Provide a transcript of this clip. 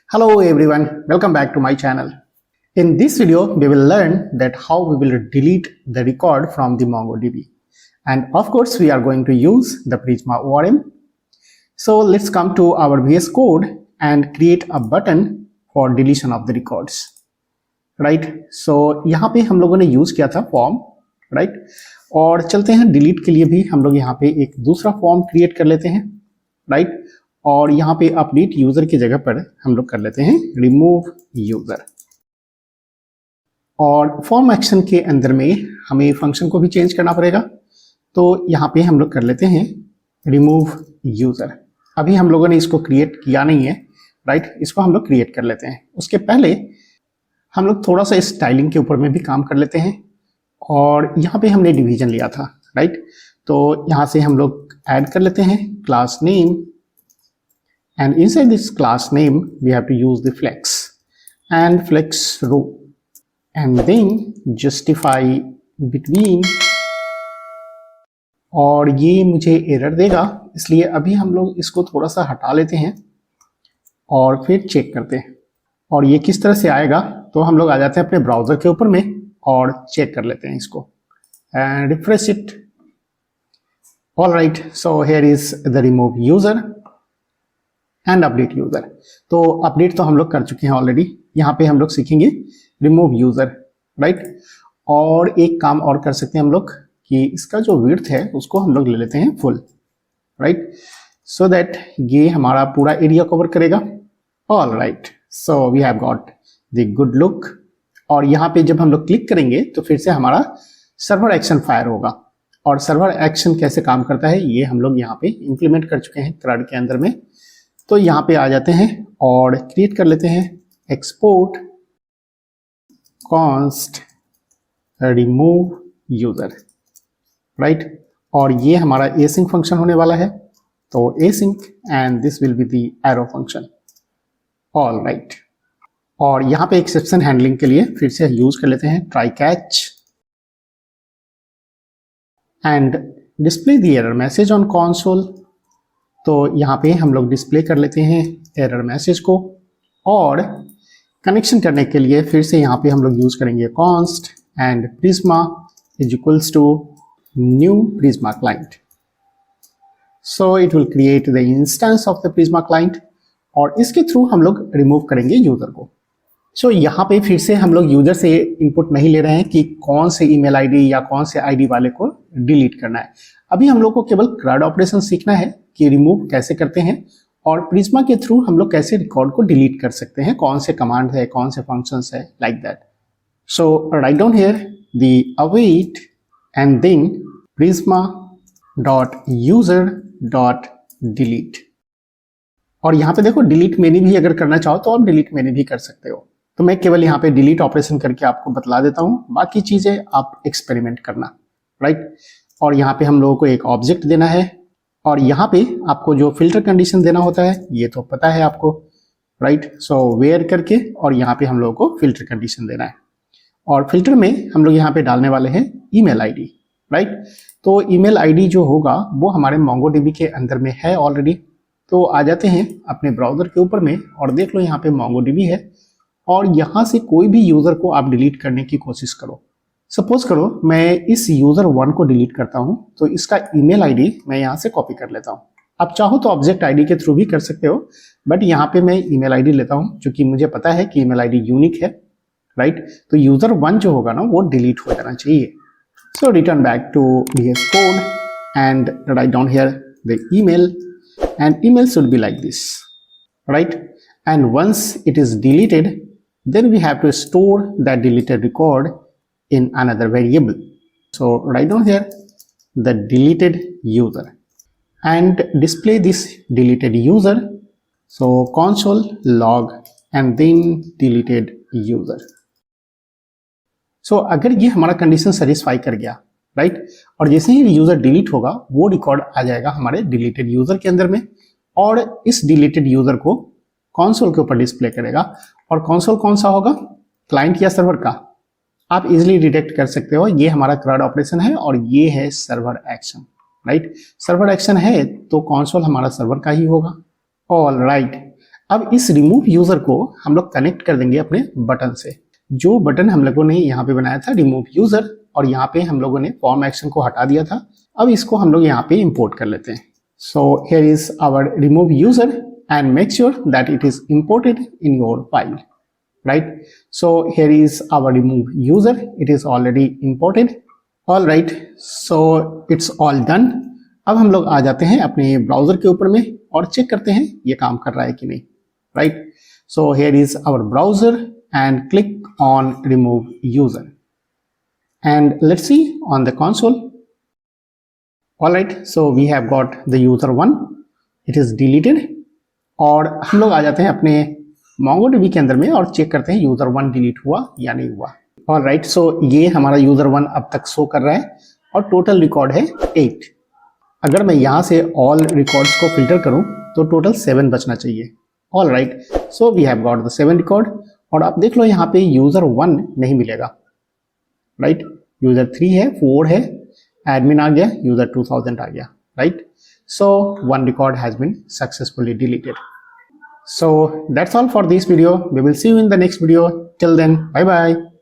Hello everyone, welcome back to my channel. In this video, we will learn that how we will delete the record from the MongoDB. And of course, we are going to use the Prisma ORM. So let's come to our VS Code and create a button for deletion of the records. Right? So यहाँ पे हम लोगों ने use किया था form, right? और चलते हैं डिलीट के लिए भी हम लोग यहाँ पे एक दूसरा फॉर्म क्रिएट कर लेते हैं, राइट? और यहाँ पे अपडेट यूजर की जगह पर हम लोग कर लेते हैं रिमूव यूजर। और फॉर्म एक्शन के अंदर में हमें फंक्शन को भी चेंज करना पड़ेगा, तो यहाँ पे हम लोग कर लेते हैं रिमूव यूजर। अभी हम लोगों ने इसको क्रिएट किया नहीं है, राइट? इसको हम लोग क्रिएट कर लेते हैं। उसके पहले हम लोग थोड़ा सा स्टाइलिंग के ऊपर में भी काम कर लेते हैं। और यहाँ पे हमने डिवीजन लिया था, राइट? तो यहाँ से हम लोग ऐड कर लेते हैं class name, and inside this class name we have to use the flex and flex row and then justify between। और ये मुझे एरर देगा, इसलिए अभी हम लोग इसको थोड़ा सा हटा लेते हैं और फिर चेक करते हैं। और ये किस तरह से आएगा, तो हम लोग आ जाते हैं अपने ब्राउजर के ऊपर में और चेक कर लेते हैं इसको and refresh it. Alright, so here is the remove user and update user. तो अपडेट तो हम लोग कर चुके हैं ऑलरेडी। यहाँ पे हम लोग सीखेंगे रिमूव यूजर, राइट? और एक काम और कर सकते हैं हम लोग कि इसका जो विड्थ है उसको हम लोग ले लेते हैं फुल, राइट? सो दैट ये हमारा पूरा एरिया कवर करेगा। All right, so we have got the good look. और यहाँ पे जब हम लोग क्लिक करेंगे तो फिर से हमारा सर्वर एक्शन फायर होगा। और सर्वर एक्शन कैसे काम करता है ये हम लोग यहाँ पे इंप्लीमेंट कर चुके हैं क्रड के अंदर में। तो यहाँ पे आ जाते हैं और क्रिएट कर लेते हैं export const remove user, right? और ये हमारा एसिंक फंक्शन होने वाला है, तो async and this will be the arrow function. All right, और यहाँ पे एक्सेप्शन हैंडलिंग के लिए फिर से यूज कर लेते हैं try catch and display the error message on console. तो यहाँ पे हम लोग डिस्प्ले कर लेते हैं एरर मैसेज को। और कनेक्शन करने के लिए फिर से यहाँ पे हम लोग यूज करेंगे const and Prisma is equals to new Prisma client. So it will create the instance of the Prisma client और इसके थ्रू हम लोग रिमूव करेंगे यूजर को। सो यहाँ पे फिर से हम लोग यूजर से इनपुट नहीं ले रहे हैं कि कौन से ईमेल आईडी या कौन से आईडी वाले को डिलीट करना है। अभी हम लोग को केवल क्रड ऑपरेशन सीखना है कि रिमूव कैसे करते हैं और प्रिज्मा के थ्रू हम लोग कैसे रिकॉर्ड को डिलीट कर सकते हैं, कौन से कमांड है, कौन से फंक्शंस है, like that. So write down here the await and then prisma dot user dot delete. और यहाँ पे देखो डिलीट मेनी भी अगर करना चाहो तो आप डिलीट मेनी भी कर सकते हो। तो मैं केवल यहाँ पे डिलीट ऑपरेशन करके आपको बतला देता हूँ, बाकी चीजें आप एक्सपेरिमेंट करना, राइट? और यहाँ पे हम लोगों को एक ऑब्जेक्ट देना है और यहाँ पे आपको जो फिल्टर कंडीशन देना होता है ये तो पता है आपको, राइट? सो वेयर करके और यहाँ पे हम लोगों को फिल्टर कंडीशन देना है। और फिल्टर में हम लोग यहाँ पे डालने वाले हैं ईमेल आईडी, राइट? तो ईमेल आईडी जो होगा वो हमारे MongoDB के अंदर में है ऑलरेडी। तो आ जाते हैं अपने ब्राउजर के ऊपर में और देख लो यहाँ पे MongoDB है और यहाँ से कोई भी यूजर को आप डिलीट करने की कोशिश करो। सपोज करो मैं इस यूजर 1 को डिलीट करता हूं, तो इसका ईमेल आईडी मैं यहां से कॉपी कर लेता हूं। आप चाहो तो ऑब्जेक्ट आईडी के थ्रू भी कर सकते हो, बट यहाँ पे मैं ईमेल आईडी लेता हूं क्योंकि मुझे पता है कि ईमेल आईडी यूनिक है, राइट? तो यूजर 1 जो होगा ना वो डिलीट हो जाना चाहिए। So return back to VS Code and write down here the email and email should be like this, right? And once it is deleted then we have to store that deleted record in another variable. So write down here the deleted user and display this deleted user. So console log and then deleted user. So अगर ये हमारा condition satisfy कर गया, right? और जैसे ही user delete होगा वो record आ जाएगा हमारे डिलीटेड यूजर के अंदर में और इस डिलीटेड यूजर को कंसोल के ऊपर डिस्प्ले करेगा। और कंसोल कौन सा होगा, क्लाइंट या सर्वर का? आप इजीली डिटेक्ट कर सकते हो। ये हमारा क्रड ऑपरेशन है और ये है server action, right? Server action है तो कंसोल हमारा सर्वर का ही होगा। ऑल राइट, अब इस रिमूव यूजर को हम लोग कनेक्ट कर देंगे अपने बटन से। जो बटन हम लोगों ने यहाँ पे बनाया था रिमूव यूजर, और यहाँ पे हम लोगों ने फॉर्म एक्शन को हटा दिया था। अब इसको हम लोग यहाँ पे इंपोर्ट कर लेते हैं। So here is our remove user and make sure that it is imported in your file, right? So here is our remove user, it is already imported. All right, so it's all done. अब हम लोग आ जाते हैं अपने browser के ऊपर में और चेक करते हैं ये काम कर रहा है कि नहीं, right? So here is our browser and click on remove user and let's see on the console. All right, so we have got the user one, it is deleted. और हम लोग आ जाते हैं अपने MongoDB के अंदर में और चेक करते हैं यूजर वन डिलीट हुआ या नहीं हुआ। ऑलराइट, सो ये हमारा यूजर वन अब तक शो कर रहा है और टोटल रिकॉर्ड है 8। अगर मैं यहाँ से ऑल रिकॉर्ड्स को फिल्टर करूँ तो टोटल 7 बचना चाहिए। Alright, so we have got the 7 record. और आप देख लो यहाँ पे यूजर 1 नहीं मिलेगा, राइट? यूजर 3 है, 4 है, एडमिन आ गया, यूजर 2000 आ गया, right? So 1 record has been successfully deleted. So that's all for this video. We will see you in the next video. Till then, bye bye.